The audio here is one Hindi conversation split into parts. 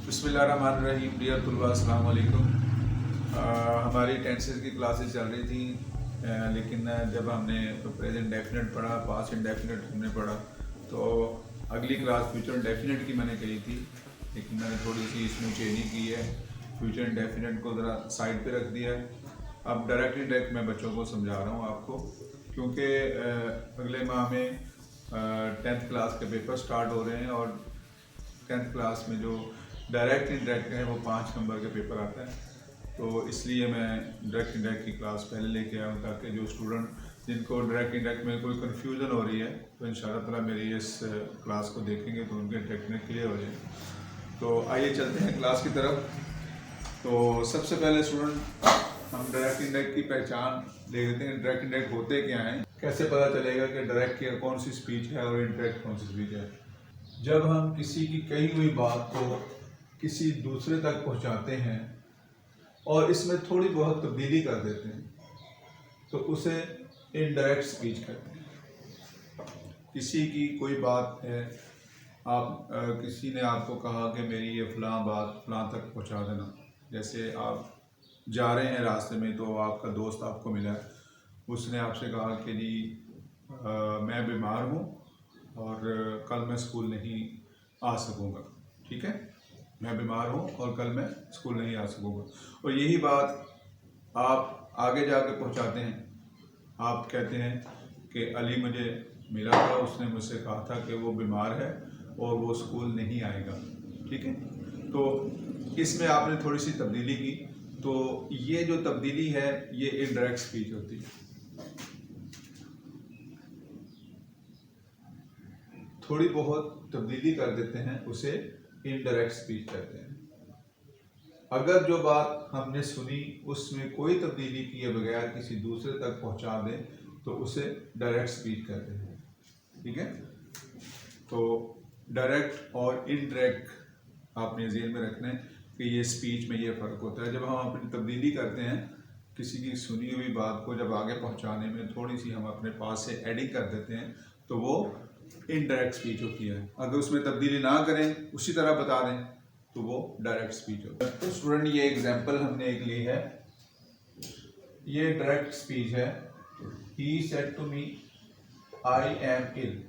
बिस्मिल्लाहिर्रहमानिर्रहीम। डियर तुलबा, अस्सलाम वालेकुम। हमारी टेंसेस की क्लासेस चल रही थी, लेकिन जब हमने प्रेजेंट डेफिनेट पढ़ा, पास्ट इंडेफिनेट हमने पढ़ा, तो अगली क्लास फ्यूचर इंडेफिनेट की मैंने कही थी, लेकिन मैंने थोड़ी सी इसमें चेंजिंग की है। फ्यूचर इंडेफिनेट को ज़रा साइड पे रख दिया है। अब डायरेक्ट इंडायरेक्ट मैं बच्चों को समझा रहा हूँ आपको, क्योंकि अगले माह में 10th क्लास के पेपर स्टार्ट हो रहे हैं और 10th क्लास में जो डायरेक्ट इंडायरेक्ट है वो 5 नंबर के पेपर आता है। तो इसलिए मैं डायरेक्ट इंडायरेक्ट की क्लास पहले लेके आया हूँ, ताकि जो स्टूडेंट जिनको डायरेक्ट इंडायरेक्ट में कोई कन्फ्यूज़न हो रही है तो इंशाल्लाह ताला मेरी इस क्लास को देखेंगे तो उनके डायरेक्ट में क्लियर हो जाए। तो आइए चलते हैं क्लास की तरफ। तो सबसे पहले स्टूडेंट हम डायरेक्ट इंडायरेक्ट की पहचान देख लेते हैं। डायरेक्ट इंडायरेक्ट होते क्या हैं, कैसे पता चलेगा कि डायरेक्ट की कौन सी स्पीच है और इंडायरेक्ट कौन सी स्पीच है। जब हम किसी की कही हुई बात को किसी दूसरे तक पहुंचाते हैं और इसमें थोड़ी बहुत तब्दीली कर देते हैं तो उसे इनडायरेक्ट स्पीच कहते हैं। किसी की कोई बात है, आप किसी ने आपको कहा कि मेरी ये फ़लाँ बात फ़लाँ तक पहुंचा देना। जैसे आप जा रहे हैं रास्ते में तो आपका दोस्त आपको मिला, उसने आपसे कहा कि जी मैं बीमार हूँ और कल मैं स्कूल नहीं आ सकूँगा। ठीक है, मैं बीमार हूँ और कल मैं स्कूल नहीं आ सकूँगा। और यही बात आप आगे जाके पहुँचाते हैं। आप कहते हैं कि अली मुझे मिला था, उसने मुझसे कहा था कि वो बीमार है और वो स्कूल नहीं आएगा। ठीक है, तो इसमें आपने थोड़ी सी तब्दीली की, तो ये जो तब्दीली है ये इनडायरेक्ट स्पीच होती है। थोड़ी बहुत तब्दीली कर देते हैं, उसे इनडायरेक्ट स्पीच कहते हैं। अगर जो बात हमने सुनी उसमें कोई तब्दीली किए बगैर किसी दूसरे तक पहुंचा दें तो उसे डायरेक्ट स्पीच कहते हैं। ठीक है, तो डायरेक्ट और इनडायरेक्ट आपने ज़हन में रखना है कि ये स्पीच में ये फ़र्क होता है। जब हम अपनी तब्दीली करते हैं, किसी की सुनी हुई बात को जब आगे पहुंचाने में थोड़ी सी हम अपने पास से एडिंग कर देते हैं तो वो इनडायरेक्ट स्पीच होती है। अगर उसमें तब्दीली ना करें, उसी तरह बता दें, तो वो डायरेक्ट स्पीच होता है। तो स्टूडेंट ये एग्जांपल हमने एक ली है, ये डायरेक्ट स्पीच है। He said to me I am ill.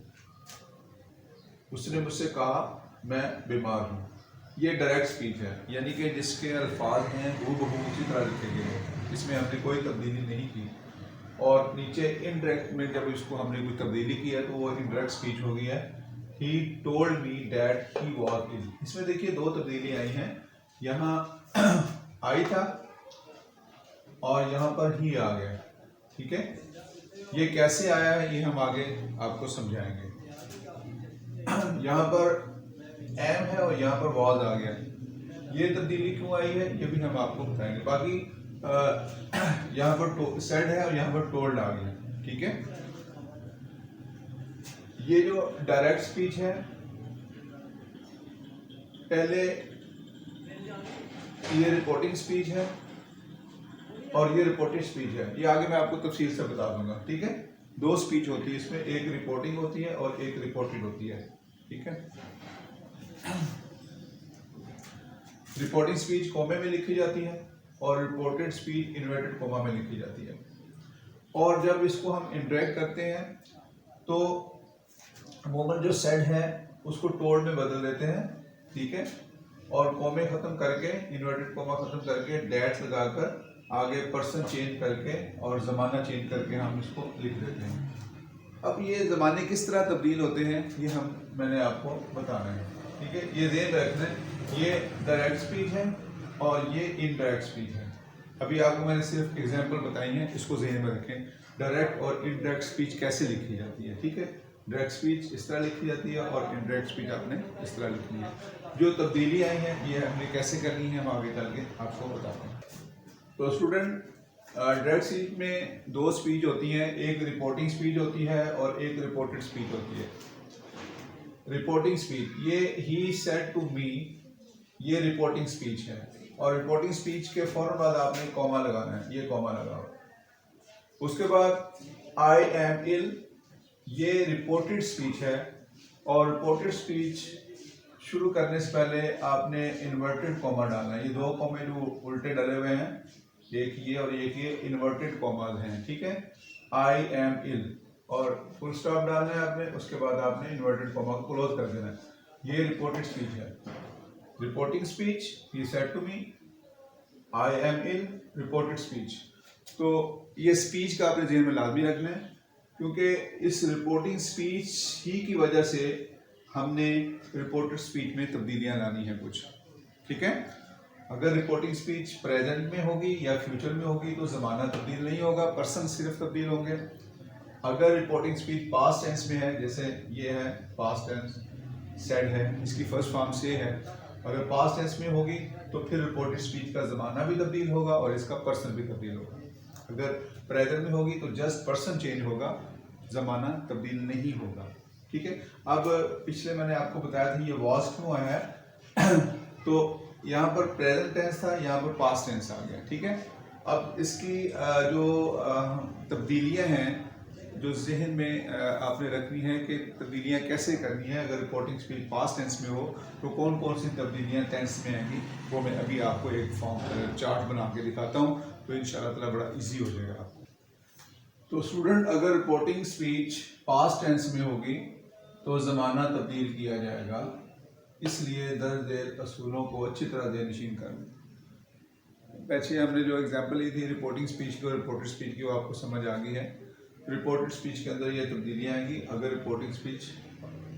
उसने मुझसे कहा मैं बीमार हूँ। ये डायरेक्ट स्पीच है, यानी कि जिसके अल्फाज हैं हूबहू उसी तरह लिखे गए हैं, इसमें हमने कोई तब्दीली नहीं की। और नीचे इनडायरेक्ट में जब इसको हमने कोई तब्दीली की है तो वो इनडायरेक्ट स्पीच हो गई है। He told me that he was ill. इसमें देखिए दो तब्दीली आई हैं, यहाँ आई था और यहाँ पर ही आ गया। ठीक है, ये कैसे आया है ये हम आगे आपको समझाएंगे। यहाँ पर एम है और यहाँ पर वॉज आ गया। ये तब्दीली क्यों आई है ये भी हम आपको बताएंगे। बाकी यहाँ पर सेड है और यहाँ पर टोल्ड आ गया। ठीक है, ये जो डायरेक्ट स्पीच है, पहले ये रिपोर्टिंग स्पीच है और ये रिपोर्टेड स्पीच है। ये आगे मैं आपको तफसील से बता दूंगा। ठीक है, दो स्पीच होती है इसमें, एक रिपोर्टिंग होती है और एक रिपोर्टेड होती है। ठीक है, रिपोर्टिंग स्पीच कॉमे में लिखी जाती है और रिपोर्टेड स्पीच इन्वर्टेड कॉमा में लिखी जाती है। और जब इसको हम इंटरेक्ट करते हैं तो मोमेंट जो सेड है उसको टोल्ड में बदल देते हैं। ठीक है, और कॉमे खत्म करके, इन्वर्टेड कॉमा खत्म करके, डैट लगाकर आगे पर्सन चेंज करके और ज़माना चेंज करके हम इसको लिख देते हैं। अब ये ज़माने किस तरह तब्दील होते हैं ये मैंने आपको बताना है। ठीक है, ये ध्यान रखना है, ये डायरेक्ट स्पीच है और ये इनडायरेक्ट स्पीच है। अभी आपको मैंने सिर्फ एग्जांपल बताई हैं, इसको ध्यान में रखें। डायरेक्ट और इनडायरेक्ट स्पीच कैसे लिखी जाती है। ठीक है, डायरेक्ट स्पीच इस तरह लिखी जाती है और इनडायरेक्ट स्पीच आपने इस तरह लिखनी है। जो तब्दीली आई है ये हमने कैसे करनी है हम आगे चल के आपको बताते हैं। तो स्टूडेंट, डायरेक्ट स्पीच में दो स्पीच होती हैं, एक रिपोर्टिंग स्पीच होती है और एक रिपोर्टेड स्पीच होती है। रिपोर्टिंग स्पीच, ये ही सेड टू मी, ये रिपोर्टिंग स्पीच है। और रिपोर्टिंग स्पीच के फौरन बाद आपने कॉमा लगाना है, ये कॉमा लगाओ। उसके बाद आई एम इल, ये रिपोर्टेड स्पीच है और रिपोर्टेड स्पीच शुरू करने से पहले आपने इन्वर्टेड कॉमा डालना है। ये दो कॉमे जो उल्टे डले हुए हैं, एक ये और एक ये इन्वर्टेड कॉमाज हैं, ठीक है। आई एम इल और फुल स्टॉप डालना है आपने, उसके बाद आपने इन्वर्टेड कॉमा को क्लोज कर देना है। ये रिपोर्टेड स्पीच है। Reporting speech, he said to me I am ill, reported speech. तो ये स्पीच का आपने ज़हन में लाजमी रखना है, क्योंकि इस रिपोर्टिंग स्पीच ही की वजह से हमने रिपोर्टेड स्पीच में तब्दीलियां लानी है कुछ, ठीक है। अगर रिपोर्टिंग स्पीच प्रेजेंट में होगी या फ्यूचर में होगी तो ज़माना तब्दील नहीं होगा, पर्सन सिर्फ तब्दील होंगे। अगर रिपोर्टिंग स्पीच पास्ट टेंस में है, जैसे ये है पास्ट टेंस, सेड है, इसकी फर्स्ट फॉर्म से है, अगर पास्ट टेंस में होगी तो फिर रिपोर्टेड स्पीच का ज़माना भी तब्दील होगा और इसका पर्सन भी तब्दील होगा। अगर प्रेजेंट में होगी तो जस्ट पर्सन चेंज होगा, ज़माना तब्दील नहीं होगा, ठीक है। अब पिछले मैंने आपको बताया था ये वॉज क्यों आया है तो यहाँ पर प्रेजेंट टेंस था, यहाँ पर पास्ट टेंस आ गया, ठीक है। अब इसकी जो तब्दीलियाँ हैं जो जहन में आपने रखनी है कि तब्दीलियाँ कैसे करनी है। अगर रिपोर्टिंग स्पीच पास्ट टेंस में हो तो कौन कौन सी तब्दीलियाँ टेंस में आएंगी, वो मैं अभी आपको एक फॉर्म चार्ट बना के दिखाता हूँ, तो इंशाल्लाह ताला बड़ा इजी हो जाएगा आपको। तो स्टूडेंट, अगर रिपोर्टिंग स्पीच पास्ट टेंस में होगी तो ज़माना तब्दील किया जाएगा, इसलिए दर्ज झेल असूलों को अच्छी तरह देनशीन करना। पीछे हमने जो एग्जांपल ली थी रिपोर्टिंग स्पीच की और रिपोर्टेड स्पीच की, वो आपको समझ आ गई है। रिपोर्टेड स्पीच के अंदर ये तब्दीलियाँ आएंगी अगर रिपोर्टिंग स्पीच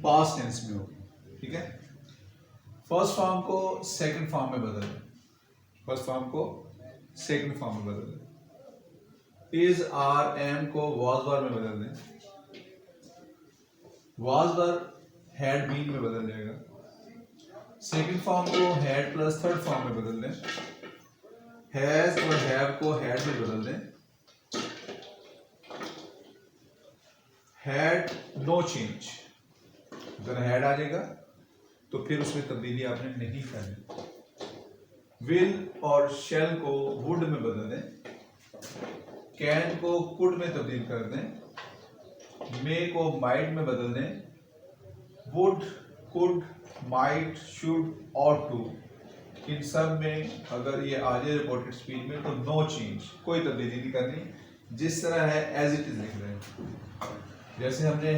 पास्ट टेंस में होगी, ठीक है। फर्स्ट फॉर्म को सेकंड फॉर्म में बदल दें, फर्स्ट फॉर्म को सेकंड फॉर्म में बदल दें। इज आर एम को वाज वर में बदल दें, वाज वर हैड बीन में बदल जाएगा। सेकंड फॉर्म को हैड प्लस थर्ड फॉर्म में बदल दें। हैज और हैव को हैड में बदल दें। हैड नो चेंज, अगर हैड आ जाएगा तो फिर उसमें तब्दीली आपने नहीं करनी। विल और शेल को वुड में बदल दें। कैन को कुड में तब्दील कर दें। मे को माइट में बदल दें। वुड, कुड, माइट, शुड और टू, इन सब में अगर ये आ जाए रिपोर्टेड स्पीच में तो नो चेंज, कोई तब्दीली नहीं करनी, जिस तरह है एज इट इज लिख रहे हैं। जैसे हमने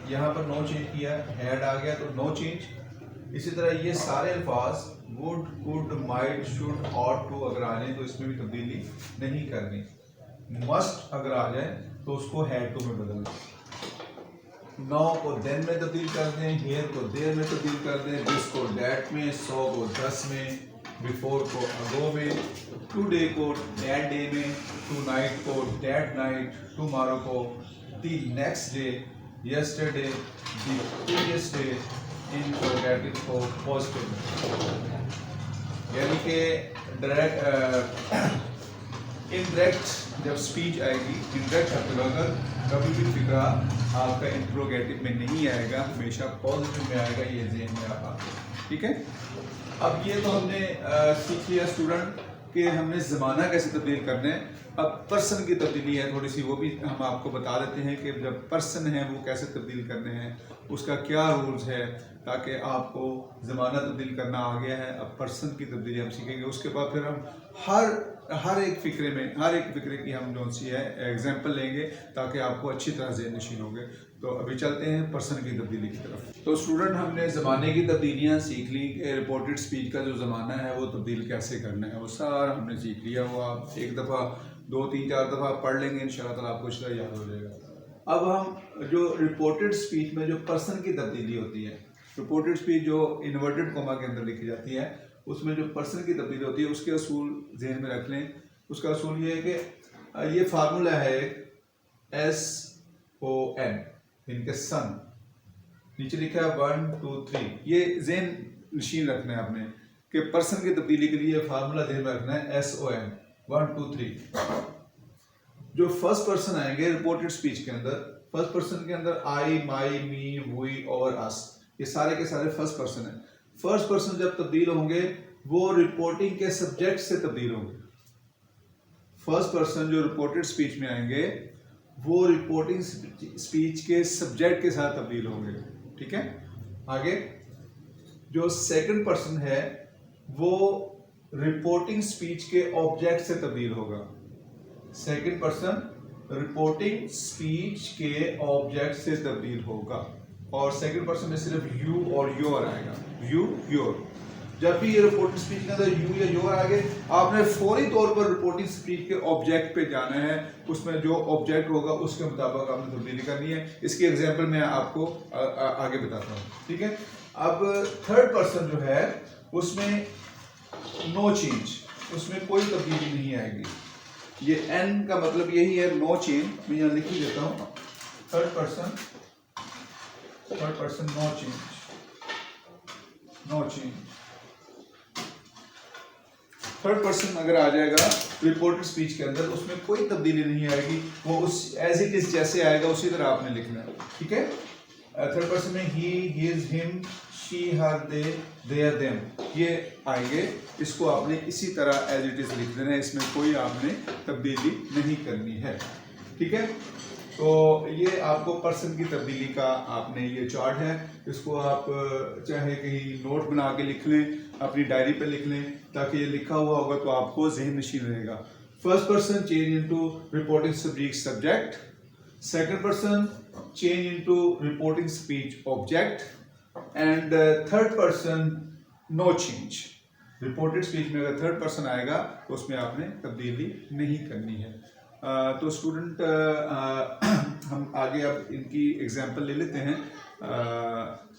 यहाँ पर नो चेंज किया, हैड आ गया तो नो चेंज। इसी तरह ये सारे अल्फाज वुड, कुड, माइट, शुड और टू अगर आ जाए तो इसमें भी तब्दीली नहीं करनी। मस्ट अगर आ जाए तो उसको हैड टू में बदल दें। नाउ को देन में तब्दील कर दें। हियर को देयर में तब्दील कर दें। दिस को डैट में, सो को दस में, बिफोर को अगो में, टुडे को दैट डे में, टू नाइट को दैट नाइट, टुमारो को the next day, yesterday the previous day, interrogative को पॉजिटिव में। यानी कि डायरेक्ट इनडायरेक्ट जब स्पीच आएगी, इनडायरेक्ट शब्द अगर कभी भी फिक्रा आपका इंट्रोगेटिव में नहीं आएगा, हमेशा पॉजिटिव में आएगा, ये ज़हन में आप आए, ठीक है। अब ये तो हमने सीख लिया स्टूडेंट कि हमने ज़माना कैसे तब्दील करना है। अब पर्सन की तब्दीली है थोड़ी सी, वो भी हम आपको बता देते हैं कि जब पर्सन है वो कैसे तब्दील करने हैं, उसका क्या रूल्स है, ताकि आपको ज़माना तब्दील करना आ गया है। अब पर्सन की तब्दीली हम सीखेंगे, उसके बाद फिर हम हर एक फ़िक्रे की हम जो सी है एग्जाम्पल लेंगे ताकि आपको अच्छी तरह ज़हन नशीन होंगे। तो अभी चलते हैं पर्सन की तब्दीली की तरफ। तो स्टूडेंट, हमने ज़माने की तब्दीलियाँ सीख ली कि रिपोर्टेड स्पीच का जो ज़माना है वो तब्दील कैसे करना है, वो सारा हमने सीख लिया। वो आप एक दफ़ा 2, 3, 4 दफ़ा पढ़ लेंगे, इंशाल्लाह ताला आपको इस तरह याद हो जाएगा। अब हम जो रिपोर्टेड स्पीच में जो पर्सन की तब्दीली होती है, रिपोर्टेड स्पीच जो इन्वर्टेड कोमा के अंदर लिखी जाती है, उसमें जो पर्सन की तब्दीली होती है उसके असूल जहन में रख लें। उसका असूल ये है कि ये फार्मूला है SON, इनके सन, नीचे लिखा है 1, 2, 3। ये जहन नशीन रखना है आपने कि पर्सन की तब्दीली के लिए फार्मूला जहन में रखना है SON 1, 2, 3। जो फर्स्ट पर्सन आएंगे रिपोर्टेड स्पीच के अंदर, फर्स्ट पर्सन के अंदर आई, माई, मी, वी और अस, ये सारे के सारे फर्स्ट पर्सन है। फर्स्ट पर्सन जब तब्दील होंगे वो रिपोर्टिंग के सब्जेक्ट से तब्दील होंगे। फर्स्ट पर्सन जो रिपोर्टेड स्पीच में आएंगे वो रिपोर्टिंग स्पीच के सब्जेक्ट के साथ तब्दील होंगे, ठीक है। आगे जो सेकंड पर्सन है वो रिपोर्टिंग स्पीच के ऑब्जेक्ट से तब्दील होगा। सेकंड पर्सन रिपोर्टिंग स्पीच के ऑब्जेक्ट से तब्दील होगा और सेकंड पर्सन में सिर्फ यू और योर आएगा, यू योर। जब भी ये रिपोर्टिंग स्पीच के अंदर यू या योर आ गए, आपने फौरी तौर पर रिपोर्टिंग स्पीच के ऑब्जेक्ट पे जाना है, उसमें जो ऑब्जेक्ट होगा उसके मुताबिक आपने तब्दीली करनी है। इसकी एग्जांपल मैं आपको आगे बताता हूँ, ठीक है। अब थर्ड पर्सन जो है उसमें नो चेंज, उसमें कोई तब्दीली नहीं आएगी। ये एन का मतलब यही है, नो चेंज। मैं यहाँ लिख ही देता हूँ, third person no change, no change. Third person अगर आ जाएगा रिपोर्टेड स्पीच के अंदर, उसमें कोई तब्दीली नहीं आएगी, वो उस एज इट इज जैसे आएगा उसी तरह आपने लिखना है, ठीक है। थर्ड पर्सन में he, his, him, she, her, they, their, them ये आएंगे। इसको आपने इसी तरह एज इट इज लिख देना है, इसमें कोई आपने तब्दीली नहीं करनी है, ठीक है। तो ये आपको पर्सन की तब्दीली का आपने ये चार्ट है, इसको आप चाहे कहीं नोट बना के लिख लें, अपनी डायरी पे लिख लें, ताकि ये लिखा हुआ होगा तो आपको ज़हन नशीन रहेगा। First person change into reporting subject, second person change into reporting speech object, and third person no change. Reported speech में अगर थर्ड पर्सन आएगा तो उसमें आपने तब्दीली नहीं करनी है। तो स्टूडेंट हम आगे अब इनकी एग्जांपल ले लेते हैं।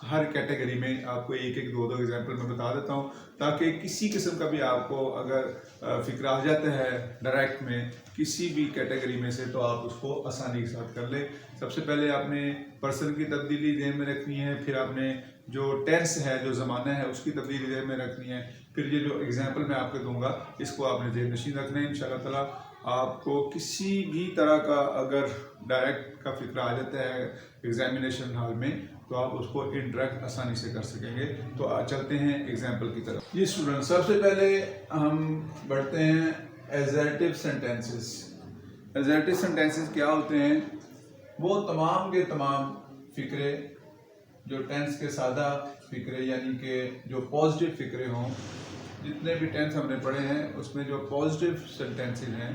हर कैटेगरी में आपको एक एक दो एग्जांपल मैं बता देता हूँ, ताकि किसी किस्म का भी आपको अगर फिक्र आ जाता है डायरेक्ट में किसी भी कैटेगरी में से, तो आप उसको आसानी के साथ कर लें। सबसे पहले आपने पर्सन की तब्दीली ध्यान में रखनी है, फिर आपने जो टेंस है, जो ज़माना है, उसकी तब्दीली ध्यान में रखनी है, फिर ये जो एग्जांपल मैं आपको दूंगा इसको आपने ज़हन नशीन रखना है। इंशाअल्लाह ताला आपको किसी भी तरह का अगर डायरेक्ट का फिक्र आ जाता है एग्जामिनेशन हॉल में, तो आप उसको इंटरेक्ट आसानी से कर सकेंगे। तो चलते हैं एग्जाम्पल की तरफ। जी स्टूडेंट, सबसे पहले हम बढ़ते हैं एजर्टिव सेंटेंसेस। एजर्टिव सेंटेंसेस क्या होते हैं? वो तमाम के तमाम फिक्रे जो टेंस के सादा फिक्रे, यानी कि जो पॉजिटिव फिक्रे हों, जितने भी टेंस हमने पढ़े हैं उसमें जो पॉजिटिव सेंटेंसेस हैं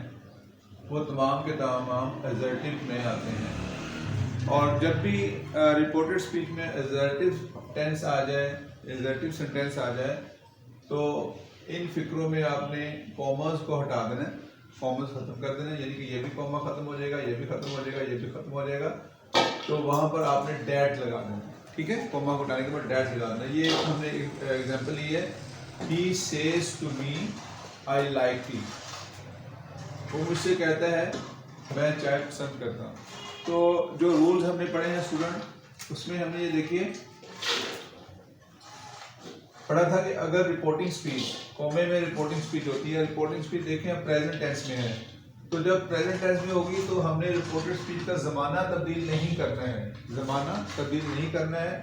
वो तमाम के तमाम एजर्टिव में आते हैं। और जब भी रिपोर्टेड स्पीच में एजर्टिव टेंस आ जाए, एजर्टिव सेंटेंस आ जाए, तो इन फिक्रों में आपने कॉमर्स को हटा देना, कॉमर्स ख़त्म कर देना, यानी कि ये भी कॉमा ख़त्म हो जाएगा, ये भी ख़त्म हो जाएगा, ये भी ख़त्म हो जाएगा। तो वहाँ पर आपने डैट लगा देना, ठीक है। कॉमा को हटाने के बाद डैट लगा देना। ये हमने एग्जाम्पल ली है, He says to me, I like tea. वो मुझसे कहता है मैं चाय पसंद करता हूँ। तो जो रूल्स हमने पढ़े हैं स्टूडेंट, उसमें हमने ये देखिए पढ़ा था कि अगर रिपोर्टिंग स्पीच, कॉमे में रिपोर्टिंग स्पीच होती है, रिपोर्टिंग स्पीच देखें अब प्रेजेंट टेंस में है, तो जब प्रेजेंट टेंस में होगी तो हमने रिपोर्टेड स्पीच का ज़माना तब्दील नहीं करना है, ज़माना तब्दील नहीं करना है,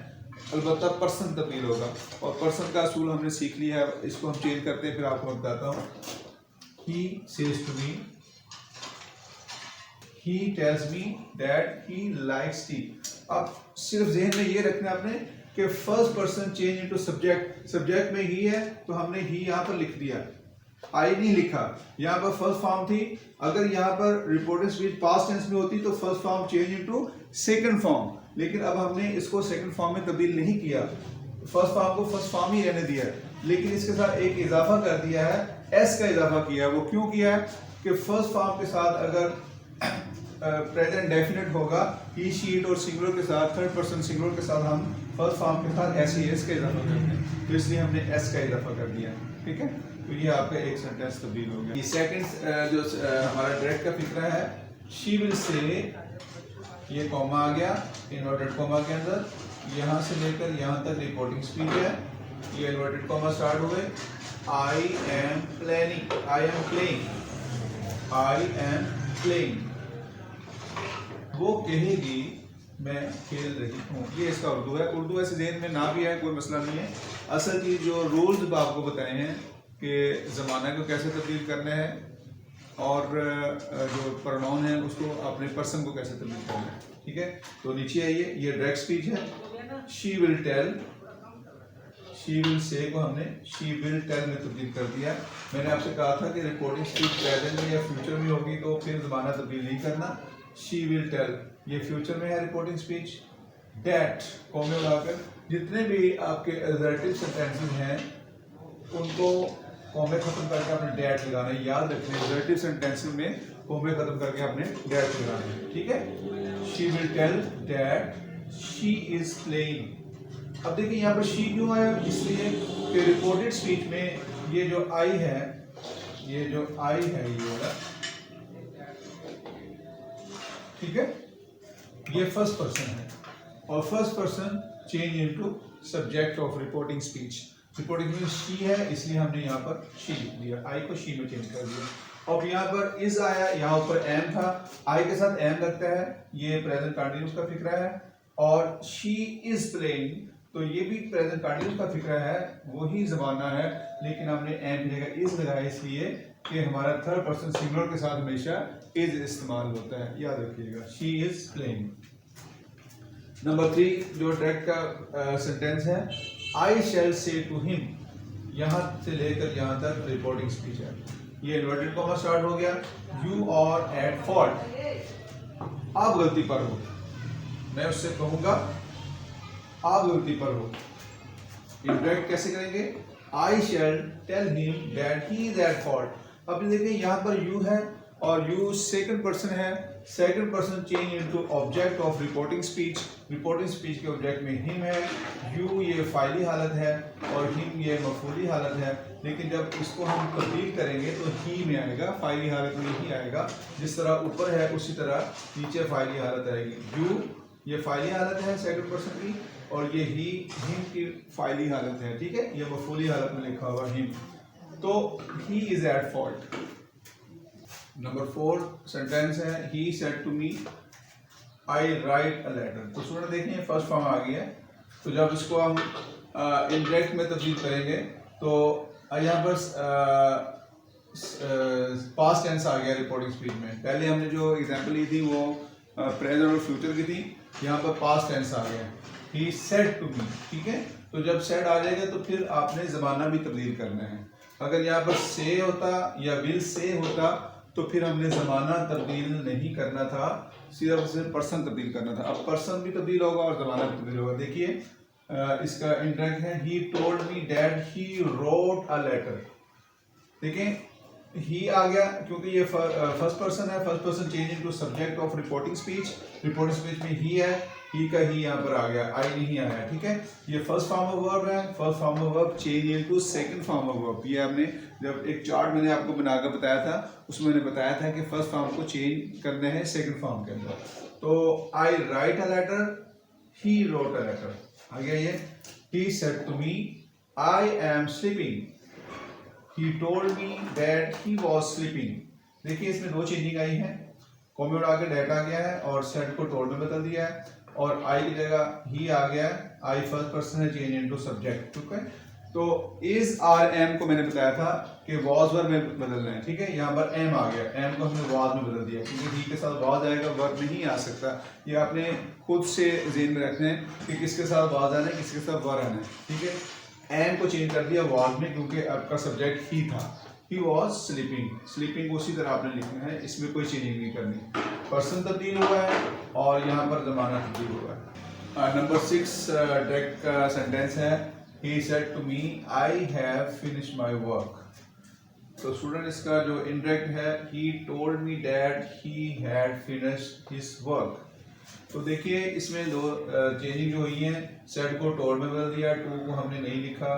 अलबत्ता पर्सन तब्दील होगा। और पर्सन का असूल हमने सीख लिया है, इसको हम चेंज करते हैं, फिर आपको बताता हूँ। He says to me, he tells me that he likes tea। अब सिर्फ ज़हन में ये रखना है आपने कि first person change into subject, subject में ही है तो हमने ही यहाँ पर लिख दिया, आई नहीं लिखा। यहाँ पर फर्स्ट फॉर्म थी, अगर यहाँ पर रिपोर्टेड स्पीच पास्ट टेंस में होती तो first form change into second form, लेकिन अब हमने इसको सेकंड फॉर्म में तब्दील नहीं किया, फर्स्ट फॉर्म को फर्स्ट फॉर्म ही रहने दिया, लेकिन इसके साथ एक इजाफा कर दिया है, एस का इजाफा किया है। वो क्यों किया है कि फर्स्ट फॉर्म के साथ अगर प्रेजेंट डेफिनेट होगा, ही, शी, इट और सिंगुलर के साथ, थर्ड पर्सन सिंगुलर के साथ हम फर्स्ट फॉर्म के साथ एस ही एस का इजाफा करते हैं, तो इसलिए हमने एस का इजाफा कर दिया, ठीक है। तो ये आपका एक सेंटेंस तब्दील हो गया। सेकंड जो हमारा डायरेक्ट का फिक्रा है, शी विल से, ये कॉमा आ गया इन्वर्टेड कॉमा के अंदर, यहाँ से लेकर यहाँ तक रिपोर्टिंग स्पीच है, ये इन्वर्टेड कॉमा स्टार्ट हो गए। I am planning, I am playing, I am playing, वो कहेगी मैं खेल रही हूँ, ये इसका उर्दू है। उर्दू ऐसे ज़हन में ना भी है कोई मसला नहीं है, असल की जो रूल्स आपको बताए हैं कि ज़माना को कैसे तब्दील करना है और जो प्रोनाउन है उसको अपने पर्सन को कैसे तब्दील करना है, ठीक है। तो नीचे आइए, ये डायरेक्ट स्पीच है। She will tell, she will say को हमने शी विल टेल में तब्दील कर दिया। मैंने आपसे कहा था कि रिपोर्टिंग स्पीच प्रेजेंट में या फ्यूचर में होगी तो फिर ज़माना तब्दील नहीं करना। शी विल टेल ये फ्यूचर में है रिपोर्टिंग स्पीच। डैट कॉमे लगाकर जितने भी आपके एग्जर्टिव सेंटेंसेस हैं उनको कॉमे खत्म करके आपने डैट लगाना है। याद रखना एग्जर्टिव सेंटेंसेस में कॉमे खत्म करके आपने डैट लगाना है, ठीक है। She will tell that she is playing. अब देखिए यहाँ पर शी क्यों आया, इसलिए कि रिपोर्टेड स्पीच में ये जो आई है, ये वाला, ठीक है, ये फर्स्ट पर्सन है और first person change into subject of reporting speech. Reporting speech she है इसलिए हमने यहाँ पर शी लिख दिया, आई को शी में चेंज कर दिया। अब यहाँ पर इज आया, यहाँ ऊपर एम था, आई के साथ एम लगता है, ये प्रेजेंट कंटिन्यूस का फिक्रा है। और शी इज प्लेइंग तो ये भी प्रेजेंट कंटिन्यूस का फिक्रा है, वही ज़माना है, लेकिन हमने एम की जगह इज लगाया इसलिए कि हमारा थर्ड पर्सन सिंगुलर के साथ हमेशा इज इस्तेमाल होता है, याद रखिएगा। She is playing. नंबर 3 जो डायरेक्ट का सेंटेंस है, आई शैल से टू हिम, यहाँ से लेकर यहाँ तक रिपोर्टिंग स्पीच है। ये इन्वर्टेड कॉमा स्टार्ट हो गया। यू आर एट फॉल्ट, आप गलती पर हो, मैं उससे कहूंगा आप गलती पर हो। इंटरेक्ट कैसे करेंगे, I shall tell him that he is at fault. अब देखिए यहाँ पर यू है और यू सेकंड पर्सन है, second person change into object of reporting speech. Reporting speech के ऑब्जेक्ट में हिम है, यू ये फाइली हालत है और हिम ये मफूली हालत है। लेकिन जब इसको हम तब्दील करेंगे तो ही में आएगा, फाइली हालत में ही आएगा। जिस तरह ऊपर है उसी तरह नीचे फाइली हालत आएगी। यू ये फाइली हालत है सेकंड पर्सन की और ये ही हिम की फाइली हालत है, ठीक है, ये मफूली हालत में लिखा हुआ हिम। तो he is at fault. Number 4 sentence है, he said to me I write a letter. तो स्टूडेंट देखिए फर्स्ट फॉर्म आ गया है, तो जब इसको हम इंडायरेक्ट में तब्दील करेंगे तो यहाँ पर पास्ट टेंस आ गया रिपोर्टिंग स्पीच में। पहले हमने जो एग्जांपल ली थी वो प्रेजेंट और फ्यूचर की थी, यहाँ पर पास्ट टेंस आ गया, ही सेड टू मी, ठीक है। तो जब सेड आ जाएगा तो फिर आपने ज़माना भी तब्दील करना है। अगर यहाँ पर से होता या विल से होता तो फिर हमने ज़माना तब्दील नहीं करना था, सिर्फ पर्सन तब्दील करना था। अब पर्सन भी तब्दील होगा और ज़माना भी तब्दील होगा। देखिए इसका इंटरेक्ट है, he told me that he wrote a letter. देखें ही आ गया क्योंकि ये फर्स्ट पर्सन है, first person change into subject of reporting speech. Reporting speech में ही है, ही का ही यहाँ पर आ गया, आई नहीं आया, ठीक है। ये फर्स्ट फॉर्म ऑफ वर्ब है, first form of verb change into second form of verb. ये हमने जब एक चार्ट मैंने आपको बनाकर बताया था उसमें मैंने बताया था कि फर्स्ट फॉर्म को चेंज करना है सेकंड फॉर्म के अंदर। तो I write a letter, he wrote a letter आ गया ये। He said to me I am sleeping, he told me that he was sleeping। देखिए इसमें 2 चेंजिंग आई है, कॉमे उड़ा के डेट आ गया है और सेड को टोल्ड में बदल दिया है और आई की जगह ही आ गया है। आई फर्स्ट पर्सन है, चेंज इनटू सब्जेक्ट, ठीक है। तो इज आर एम को मैंने बताया था कि वॉज वर्ब में बदलना है, ठीक है। यहाँ पर एम आ गया, एम को हमने वॉज में बदल दिया क्योंकि ही के साथ वॉज आएगा, वर्ब नहीं आ सकता। ये आपने खुद से ज़हन में रखना है कि किसके साथ वॉज आना है, किसके साथ वर्ब आना है, ठीक है। एम को चेंज कर दिया वॉज में क्योंकि आपका सब्जेक्ट ही था। ही वॉज स्लीपिंग, स्लीपिंग उसी तरह आपने लिखना है, इसमें कोई चेंजिंग नहीं करनी। पर्सन तब्दील हुआ है और यहाँ पर ज़माना तब्दील हुआ है। नंबर 6 डायरेक्ट का सेंटेंस है, he said to me I have finished my work. तो स्टूडेंट इसका जो इनडायरेक्ट है, he told me that he had finished his work. तो देखिए इसमें 2 चेंजिंग जो हुई हैं, सेड को टोल्ड में बदल दिया, टू को हमने नहीं लिखा,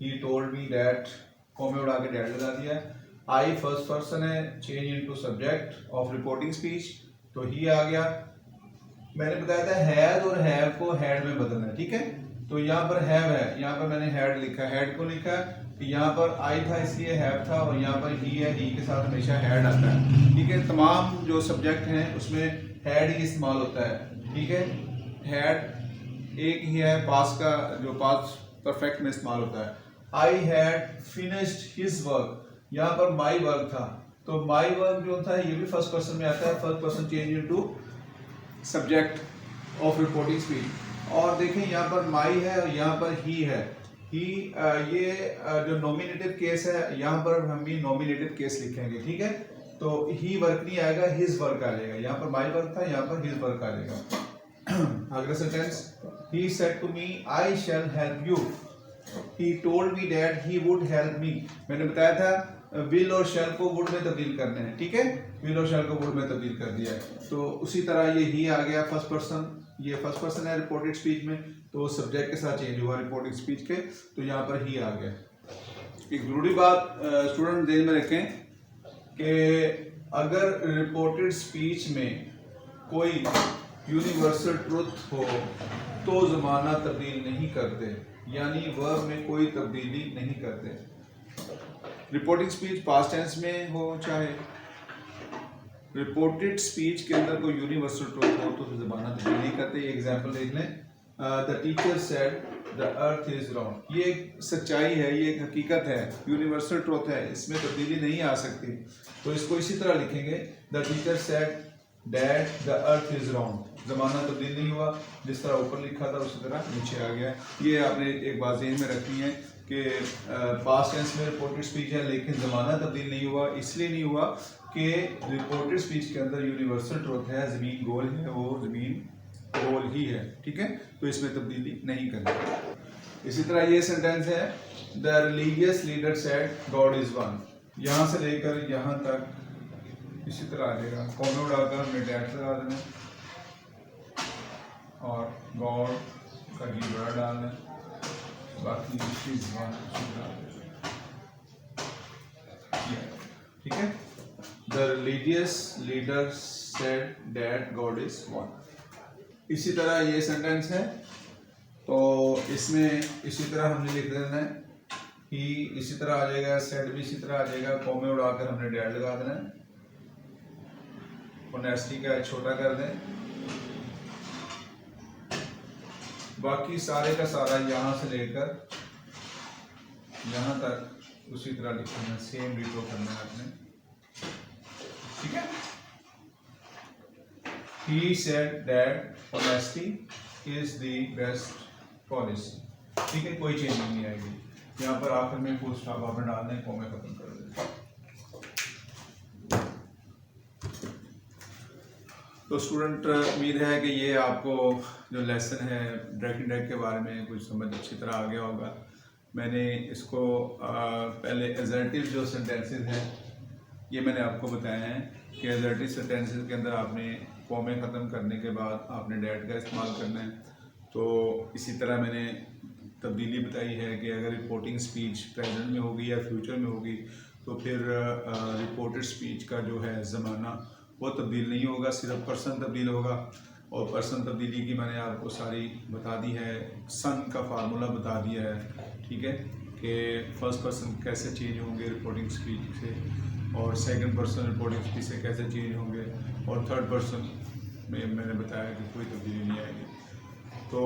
ही टोल्ड मी दैट कॉमे उड़ा के डैट लगा दिया। आई फर्स्ट पर्सन है, change into subject of reporting speech, तो ही आ गया। मैंने बताया था हैज और हैव को हैड में बदलना है, ठीक है। तो यहाँ पर हैव है, यहाँ पर मैंने हैड लिखा, हैड को लिखा कि यहाँ पर आई था इसलिए हैव था और यहाँ पर ही है, ही के साथ हमेशा हैड आता है, ठीक है। तमाम जो सब्जेक्ट हैं उसमें हैड ही इस्तेमाल होता है, ठीक है। हैड एक ही है, पास का जो पास परफेक्ट में इस्तेमाल होता है। I had finished his work, यहाँ पर माई वर्क था, तो माई वर्क जो था ये भी फर्स्ट पर्सन में आता है, first person change into subject of reporting speech. और देखें यहाँ पर माई है और यहाँ पर ही है, ये जो नॉमिनेटिव केस है यहाँ पर हम भी नॉमिनेटिव केस लिखेंगे, ठीक है। तो ही वर्क नहीं आएगा, हिज वर्क आ जाएगा। यहाँ पर माई वर्क था, यहाँ पर हिज वर्क आ जाएगा। अगला sentence, he said to me I shall help you, he told me that he would help me. मैंने बताया था विल और शैल को वुड में तब्दील करने हैं, ठीक है। विल और शैल को वुड में तब्दील कर दिया है। तो उसी तरह ये ही आ गया फर्स्ट पर्सन, ये फर्स्ट पर्सन है रिपोर्टेड स्पीच में, तो सब्जेक्ट के साथ चेंज हुआ रिपोर्टेड स्पीच के, तो यहाँ पर ही आ गया। एक जरूरी बात स्टूडेंट ध्यान में रखें कि अगर रिपोर्टेड स्पीच में कोई यूनिवर्सल ट्रुथ हो तो ज़माना तब्दील नहीं करते, यानी वर्ब में कोई तब्दीली नहीं करते। रिपोर्टिंग स्पीच पास्ट टेंस में हो चाहे रिपोर्टेड स्पीच के अंदर कोई यूनिवर्सल ट्रुथ हो तो ज़माना तब्दील नहीं करते। ये एग्जांपल देख लें, the teacher said the earth is round. ये एक सच्चाई है, ये एक हकीकत है, यूनिवर्सल ट्रुथ है, इसमें तब्दीली नहीं आ सकती। तो इसको इसी तरह लिखेंगे, the teacher said that the earth is round. ज़माना तब्दील नहीं हुआ, जिस तरह ऊपर लिखा था उसी तरह नीचे आ गया। ये आपने एक बात ज़हन में रखनी है कि पास्ट टेंस में रिपोर्टेड स्पीच है लेकिन ज़माना तब्दील नहीं हुआ। इसलिए नहीं हुआ कि रिपोर्टेड स्पीच के अंदर यूनिवर्सल ट्रुथ है, ज़मीन गोल है, वो ज़मीन गोल ही है, ठीक है। तो इसमें तब्दीली नहीं करनी। इसी तरह ये सेंटेंस है, the religious leader said God is one. यहाँ से लेकर यहाँ तक इसी तरह आ जाएगा, कॉमे उड़ाकर हमने डैश लगा देना और गॉड का जी बड़ा डालना, बाकी इज वन ठीक है। The religious leader said that God is one. इसी तरह ये सेंटेंस है, तो इसमें इसी तरह हमने लिख देना है, ही इसी तरह आ जाएगा, सेड भी इसी तरह आ जाएगा, कॉमे उड़ाकर हमने डैड लगा देना है, ऑनेस्टी का छोटा कर दें, बाकी सारे का सारा यहाँ से लेकर यहाँ तक उसी तरह लिखना है, सेम रिटो करना है आपने, ठीक है। He said that honesty is the best policy, ठीक है, कोई चेंज नहीं आएगी। यहाँ पर आखिर में फुल स्टॉप आपने डालना है, कॉमे खत्म कर देना। तो स्टूडेंट उम्मीद है कि ये आपको जो लेसन है डायरेक्ट इनडायरेक्ट के बारे में कुछ समझ अच्छी तरह आ गया होगा। मैंने इसको पहले एजर्टिव जो सेंटेंसेस हैं ये मैंने आपको बताया है कि एजर्टिव सेंटेंसेस के अंदर आपने कॉमे ख़त्म करने के बाद आपने डैट का इस्तेमाल करना है। तो इसी तरह मैंने तब्दीली बताई है कि अगर रिपोर्टिंग स्पीच प्रेजेंट में होगी या फ्यूचर में होगी तो फिर रिपोर्टेड स्पीच का जो है ज़माना वो तब्दील नहीं होगा, सिर्फ पर्सन तब्दील होगा। और पर्सन तब्दीली की मैंने आपको सारी बता दी है, सन का फार्मूला बता दिया है, ठीक है, कि फर्स्ट पर्सन कैसे चेंज होंगे रिपोर्टिंग स्पीच से, और सेकंड पर्सन रिपोर्टिंग स्पीच से कैसे चेंज होंगे, और थर्ड पर्सन में मैंने बताया कि कोई तब्दीली नहीं आएगी। तो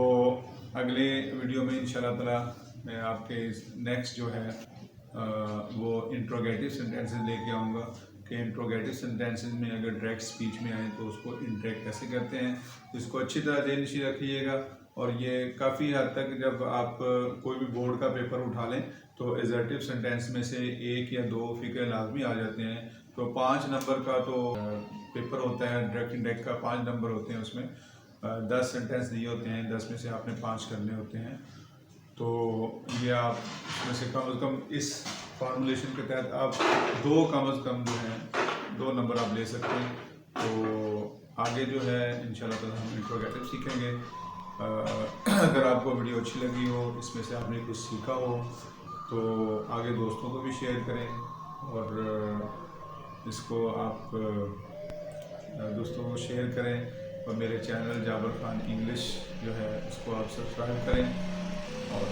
अगले वीडियो में इंशाल्लाह ताला मैं आपके नेक्स्ट जो है वो इंट्रोगेटिव सेंटेंसेस लेके आऊँगा कि इंट्रोगेटिव सेंटेंसेस में अगर डायरेक्ट स्पीच में आए तो उसको इंटरेक्ट कैसे करते हैं। इसको अच्छी तरह ध्यान रखिएगा। और ये काफ़ी हद तक जब आप कोई भी बोर्ड का पेपर उठा लें तो एजर्टिव सेंटेंस में से एक या दो फिक्र लाजमी आ जाते हैं। तो 5 नंबर का तो पेपर होता है, डायरेक्ट इनडायरेक्ट का 5 नंबर होते हैं, उसमें 10 सेंटेंस दिए होते हैं, 10 में से आपने 5 करने होते हैं। तो ये आप इसमें से कम इस फार्मूलेशन के तहत आप 2 कम से कम जो हैं 2 नंबर आप ले सकते हैं। तो आगे जो है इंशाल्लाह ताला हम इंट्रोगेटिव सीखेंगे। अगर आपको वीडियो अच्छी लगी हो, इसमें से आपने कुछ सीखा हो तो आगे दोस्तों को भी शेयर करें और इसको आप दोस्तों को शेयर करें। और मेरे चैनल जाबर खान इंग्लिश जो है उसको आप सब्सक्राइब करें। और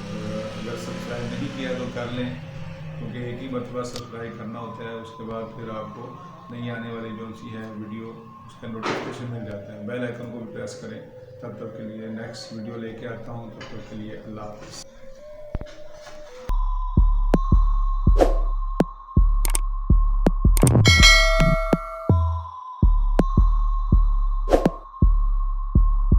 अगर सब्सक्राइब नहीं किया तो कर लें, क्योंकि एक ही मरतबा सब्सक्राइब करना होता है, उसके बाद फिर आपको नई आने वाली जो सी है वीडियो उसका नोटिफिकेशन मिल जाता है। बेल आइकन को भी प्रेस करें। तब तक के लिए नेक्स्ट वीडियो लेके आता हूँ, तब तक के लिए अल्लाह हाफ़िज़।